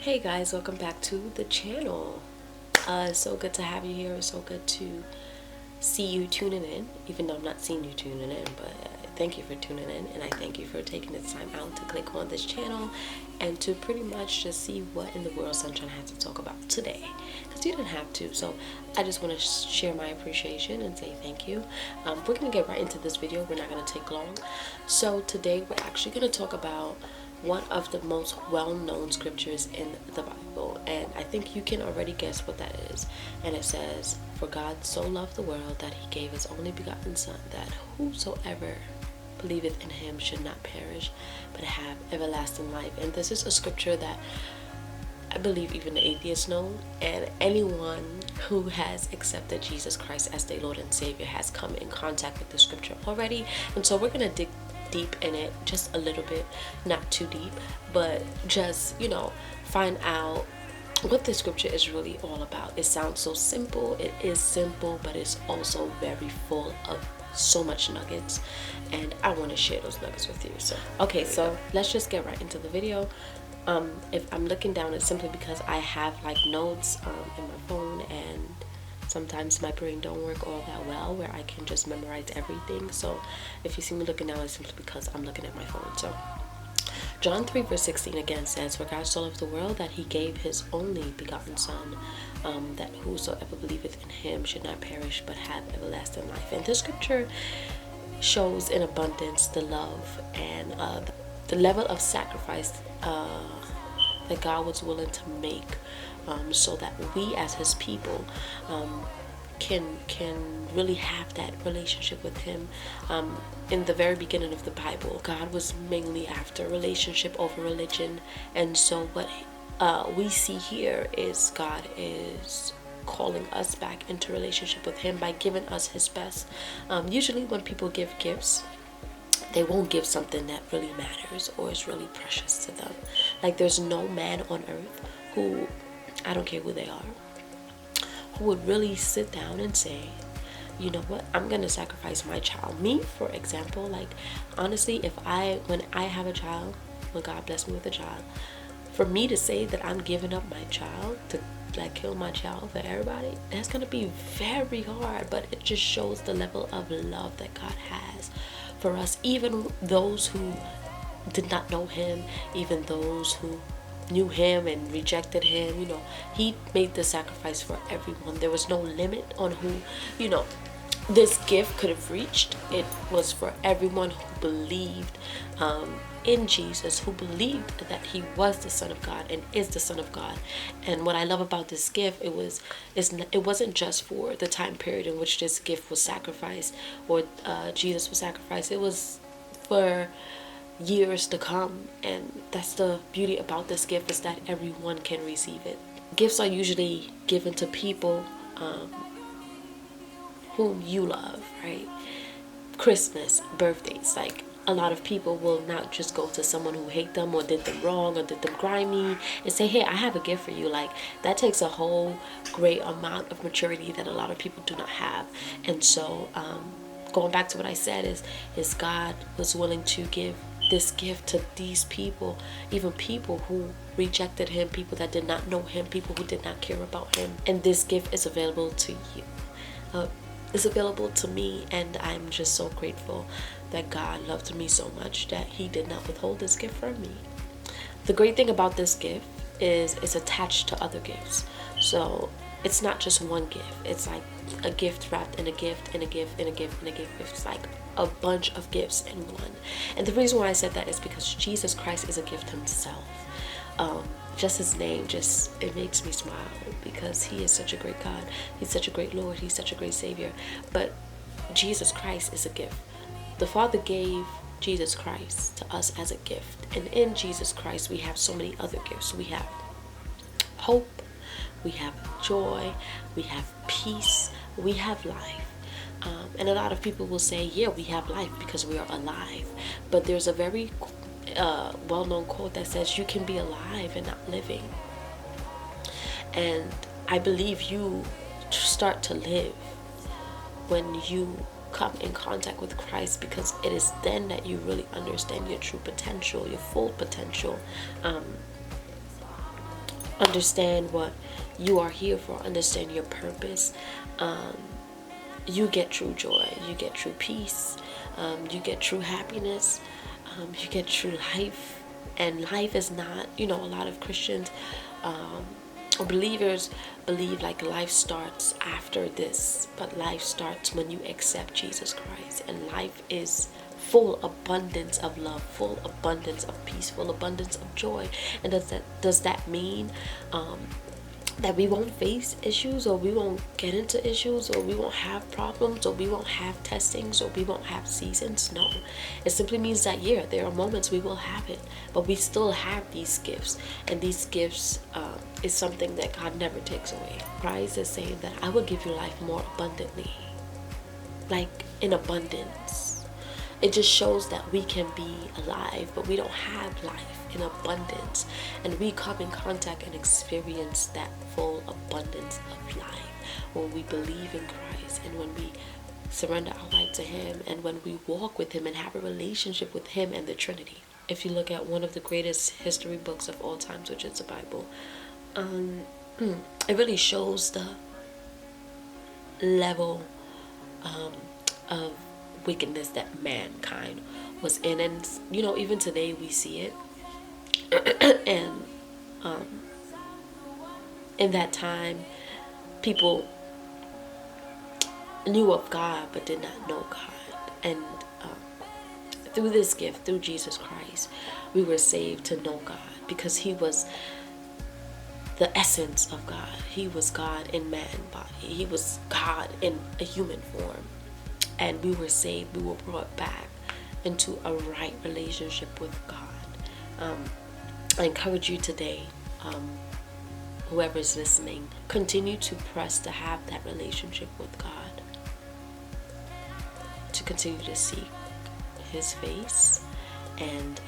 Hey guys, welcome back to the channel. It's so good to have you here. It's so good to see you tuning in, even though I'm not seeing you tuning in, but thank you for tuning in, and I thank you for taking the time out to click on this channel and to pretty much just see what in the world Sunshine has to talk about today, because you didn't have to. So I just want to share my appreciation and say thank you. We're gonna get right into this video. We're not gonna take long. So today we're actually gonna talk about one of the most well-known scriptures in the Bible, and I think you can already guess what that is. And it says, "For God so loved the world that he gave his only begotten Son, that whosoever believeth in him should not perish but have everlasting life." And this is a scripture that I believe even the atheists know, and anyone who has accepted Jesus Christ as their Lord and Savior has come in contact with the scripture already. And so we're gonna dig deep in it just a little bit, not too deep, but just, find out what the scripture is really all about. It sounds so simple. It is simple, but it's also very full of so much nuggets, and I want to share those nuggets with you. So let's just get right into the video. If I'm looking down, it's simply because I have like notes in my phone, and sometimes my brain don't work all that well where I can just memorize everything. So if you see me looking down, it's simply because I'm looking at my phone. So John 3 verse 16 again says, "For God so loved the world that he gave his only begotten Son, that whosoever believeth in him should not perish but have everlasting life." And this scripture shows in abundance the love and the level of sacrifice that God was willing to make, so that we as his people can really have that relationship with him. In the very beginning of the Bible, God was mainly after relationship over religion, and so what we see here is God is calling us back into relationship with him by giving us his best. Usually when people give gifts, they won't give something that really matters or is really precious to them. Like, there's no man on earth who, I don't care who they are, who would really sit down and say, you know what, I'm gonna sacrifice my child. Me, for example, like, honestly, when I have a child, when God bless me with a child, for me to say that I'm giving up my child to like kill my child for everybody, that's gonna be very hard. But it just shows the level of love that God has for us, even those who did not know him, even those who knew him and rejected him. He made the sacrifice for everyone. There was no limit on who this gift could have reached. It was for everyone who believed in Jesus, who believed that he was the Son of God and is the Son of God. And what I love about this gift, it wasn't just for the time period in which this gift was sacrificed, or Jesus was sacrificed. It was for years to come. And that's the beauty about this gift, is that everyone can receive it. Gifts are usually given to people whom you love, right? Christmas, birthdays, like, a lot of people will not just go to someone who hate them or did them wrong or did them grimy and say, "Hey, I have a gift for you." Like, that takes a whole great amount of maturity that a lot of people do not have. And so going back to what I said, is God was willing to give this gift to these people, even people who rejected him, people that did not know him, people who did not care about him. And this gift is available to you. It's available to me, and I'm just so grateful that God loved me so much that he did not withhold this gift from me. The great thing about this gift is it's attached to other gifts. So it's not just one gift. It's like a gift wrapped in a gift and a gift and a gift and a gift. It's like a bunch of gifts in one. And the reason why I said that is because Jesus Christ is a gift himself. Just his name, it makes me smile, because he is such a great God. He's such a great Lord. He's such a great Savior. But Jesus Christ is a gift. The Father gave Jesus Christ to us as a gift. And in Jesus Christ, we have so many other gifts. We have hope. We have joy. We have peace. We have life. And a lot of people will say, yeah, we have life because we are alive. But there's a very well-known quote that says, you can be alive and not living. And I believe you start to live when you come in contact with Christ, because it is then that you really understand your true potential, your full potential. understand what you are here for, understand your purpose, you get true joy, you get true peace, you get true happiness, you get true life. And life is not, a lot of Christians or believers believe like life starts after this, but life starts when you accept Jesus Christ. And life is full abundance of love, full abundance of peace, full abundance of joy. And does that mean that we won't face issues, or we won't get into issues, or we won't have problems, or we won't have testings, or we won't have seasons? No. It simply means that, yeah, there are moments we will have it, but we still have these gifts. And these gifts is something that God never takes away. Christ is saying that I will give you life more abundantly, like in abundance. It just shows that we can be alive, but we don't have life in abundance. And we come in contact and experience that full abundance of life when we believe in Christ, and when we surrender our life to Him, and when we walk with Him and have a relationship with Him and the Trinity. If you look at one of the greatest history books of all times, which is the Bible, it really shows the level of wickedness that mankind was in. And even today we see it. And in that time, people knew of God but did not know God. And through this gift, through Jesus Christ, we were saved to know God, because He was the essence of God. He was God in man body. He was God in a human form. And we were saved. We were brought back into a right relationship with God. I encourage you today, whoever's listening, continue to press to have that relationship with God, to continue to seek His face and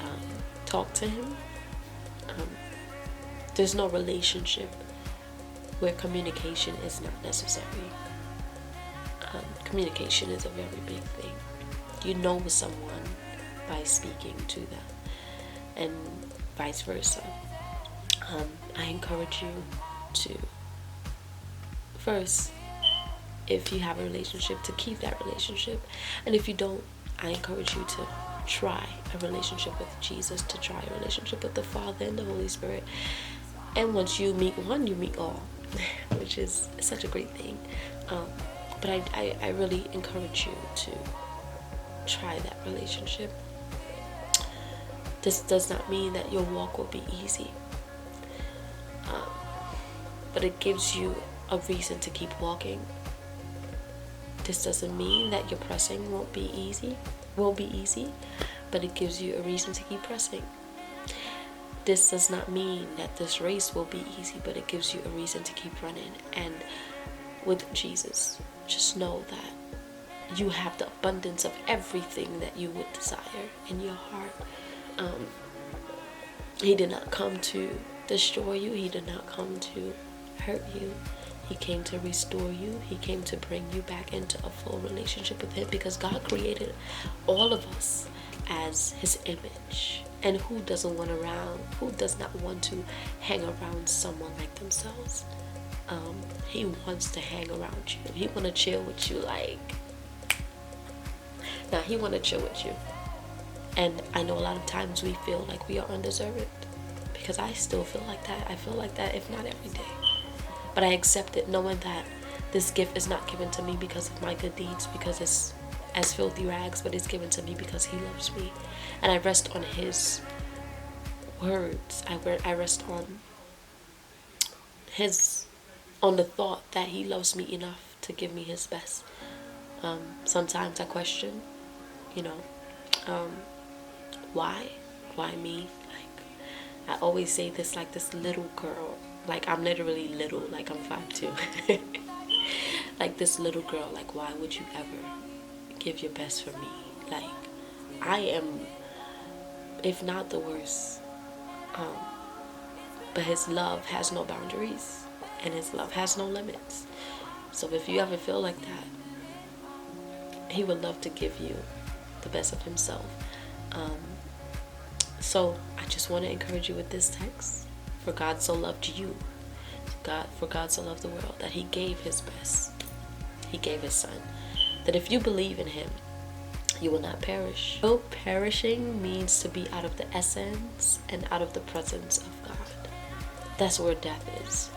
talk to Him. There's no relationship where communication is not necessary. Communication is a very big thing. You know someone by speaking to them, and vice versa. I encourage you to, first, if you have a relationship, to keep that relationship. And if you don't, I encourage you to try a relationship with Jesus, to try a relationship with the Father and the Holy Spirit. And once you meet one, you meet all, which is such a great thing. But I really encourage you to try that relationship. This does not mean that your walk will be easy, but it gives you a reason to keep walking. This doesn't mean that your pressing won't be easy, but it gives you a reason to keep pressing. This does not mean that this race will be easy, but it gives you a reason to keep running. And with Jesus, just know that you have the abundance of everything that you would desire in your heart. He did not come to destroy you. He did not come to hurt you. He came to restore you. He came to bring you back into a full relationship with Him, because God created all of us as His image. And who does not want to hang around someone like themselves? He wants to hang around you. He want to chill with you. He want to chill with you. And I know a lot of times we feel like we are undeserved, because I still feel like that. I feel like that, if not every day. But I accept it, knowing that this gift is not given to me because of my good deeds, because it's as filthy rags, but it's given to me because He loves me. And I rest on His words. I rest on the thought that He loves me enough to give me His best. Sometimes I question, why me? I always say this like this little girl. I'm literally little, I'm 5'2". Like this little girl, why would you ever give your best for me? I am, if not the worst. But His love has no boundaries, and His love has no limits. So if you ever feel like that, He would love to give you the best of Himself. So I just want to encourage you with this text. For God so loved you. For God so loved the world that he gave his best. He gave his son. That if you believe in him, you will not perish. No, perishing means to be out of the essence and out of the presence of God. That's where death is.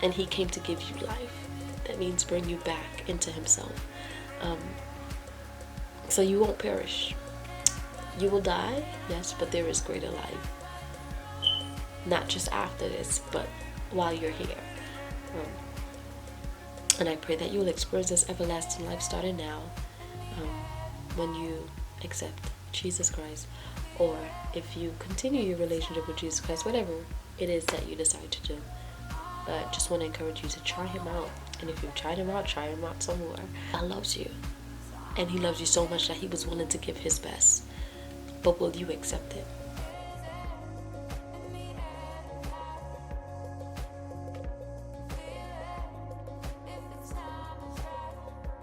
And he came to give you life. That means bring you back into himself. So you won't perish. You will die, yes, but there is greater life. Not just after this, but while you're here. And I pray that you will experience this everlasting life starting now, when you accept Jesus Christ, or if you continue your relationship with Jesus Christ, whatever it is that you decide to do. But just want to encourage you to try him out. And if you've tried him out, try him out some more. God loves you. And he loves you so much that he was willing to give his best. But will you accept it?